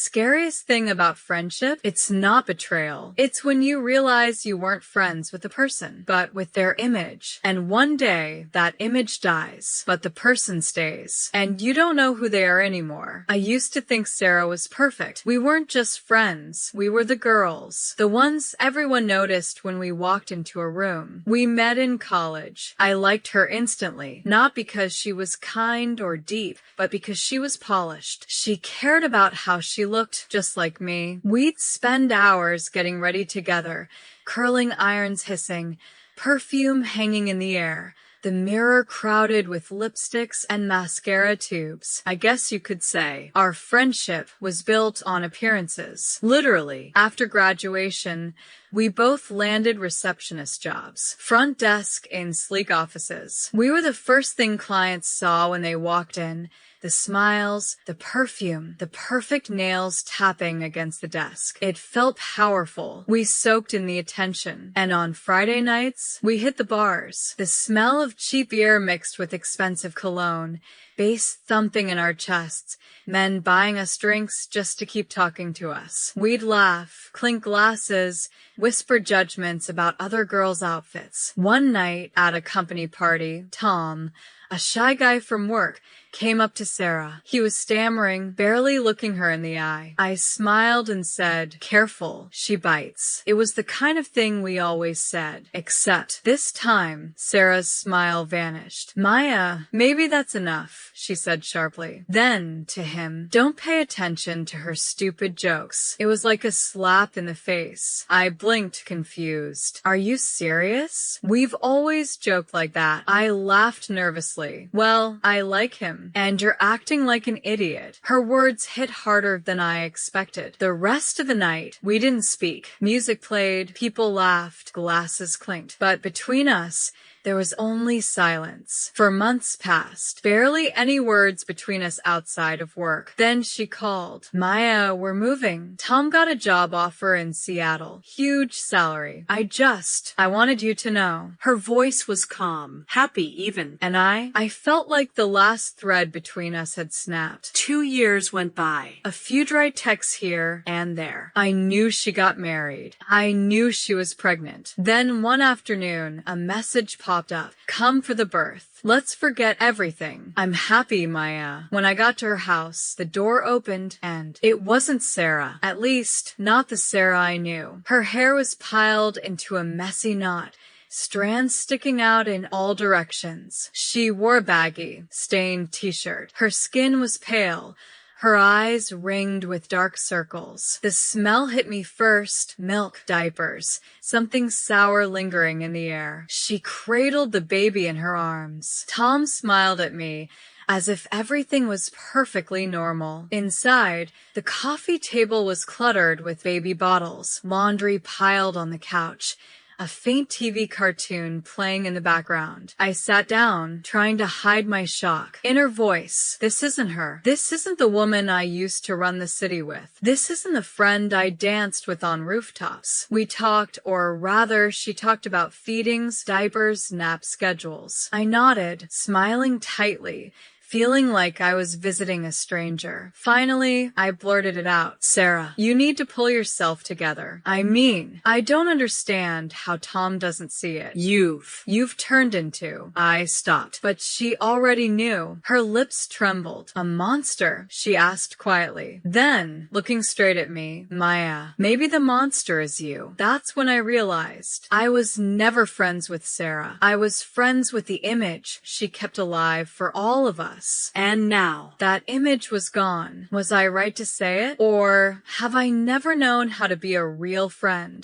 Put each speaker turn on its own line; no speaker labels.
Scariest thing about friendship, it's not betrayal. It's when you realize you weren't friends with the person, but with their image. And one day, that image dies, but the person stays. And you don't know who they are anymore. I used to think Sarah was perfect. We weren't just friends. We were the girls. The ones everyone noticed when we walked into a room. We met in college. I liked her instantly. Not because she was kind or deep, but because she was polished. She cared about how she looked just like me. We'd spend hours getting ready together, curling irons hissing, perfume hanging in the air, the mirror crowded with lipsticks and mascara tubes. I guess you could say our friendship was built on appearances. Literally, after graduation, we both landed receptionist jobs, front desk in sleek offices. We were the first thing clients saw when they walked in. The smiles, the perfume, the perfect nails tapping against the desk. It felt powerful. We soaked in the attention. And on Friday nights, we hit the bars. The smell of cheap beer mixed with expensive cologne, bass thumping in our chests, men buying us drinks just to keep talking to us. We'd laugh, clink glasses, whisper judgments about other girls' outfits. One night at a company party, Tom, a shy guy from work, came up to Sarah. He was stammering, barely looking her in the eye. I smiled and said, "Careful, she bites." It was the kind of thing we always said. Except this time, Sarah's smile vanished. "Maya, maybe that's enough," she said sharply. Then, to him, "Don't pay attention to her stupid jokes." It was like a slap in the face. I blinked, confused. "Are you serious?" "We've always joked like that." I laughed nervously. "Well, I like him. And you're acting like an idiot." Her words hit harder than I expected. The rest of the night, we didn't speak. Music played, people laughed, glasses clinked. But between us, there was only silence. For months passed, barely any words between us outside of work. Then she called. "Maya, we're moving. Tom got a job offer in Seattle. Huge salary. I wanted you to know." Her voice was calm, happy even. And I felt like the last thread between us had snapped. 2 years went by. A few dry texts here and there. I knew she got married. I knew she was pregnant. Then one afternoon, a message popped up. "Come for the birth. Let's forget everything. I'm happy, Maya." When I got to her house, the door opened and it wasn't Sarah. At least, not the Sarah I knew. Her hair was piled into a messy knot, strands sticking out in all directions. She wore a baggy, stained t-shirt. Her skin was pale, her eyes ringed with dark circles. The smell hit me first. Milk, diapers, something sour lingering in the air. She cradled the baby in her arms. Tom smiled at me, as if everything was perfectly normal. Inside, the coffee table was cluttered with baby bottles, laundry piled on the couch, a faint TV cartoon playing in the background. I sat down, trying to hide my shock. Inner voice, "This isn't her. This isn't the woman I used to run the city with. This isn't the friend I danced with on rooftops." We talked, or rather, she talked about feedings, diapers, nap schedules. I nodded, smiling tightly, feeling like I was visiting a stranger. Finally, I blurted it out. "Sarah, you need to pull yourself together. I don't understand how Tom doesn't see it. You've turned into." I stopped, but she already knew. Her lips trembled. "A monster?" she asked quietly. Then, looking straight at me, "Maya, maybe the monster is you." That's when I realized I was never friends with Sarah. I was friends with the image she kept alive for all of us. And now, that image was gone. Was I right to say it? Or have I never known how to be a real friend?